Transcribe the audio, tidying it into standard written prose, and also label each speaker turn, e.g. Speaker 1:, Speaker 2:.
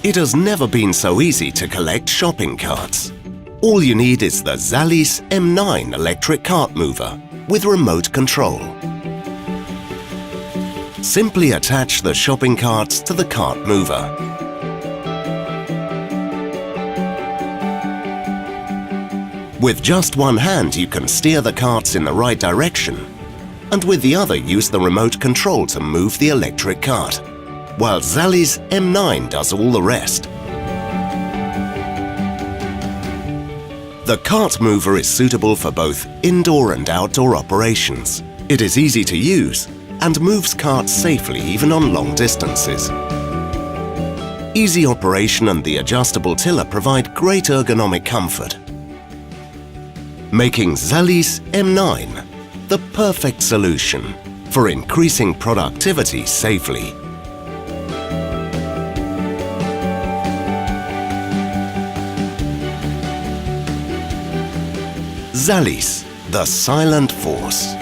Speaker 1: It has never been so easy to collect shopping carts. All you need is the Zallys M9 electric cart mover with remote control. Simply attach the shopping carts to the cart mover. With just one hand you can steer the carts in the right direction, and with the other use the remote control to move the electric cart, while Zallys M9 does all the rest. The cart mover is suitable for both indoor and outdoor operations. It is easy to use and moves carts safely even on long distances. Easy operation and the adjustable tiller provide great ergonomic comfort, making Zallys M9 the perfect solution for increasing productivity safely. Zallys, the silent force.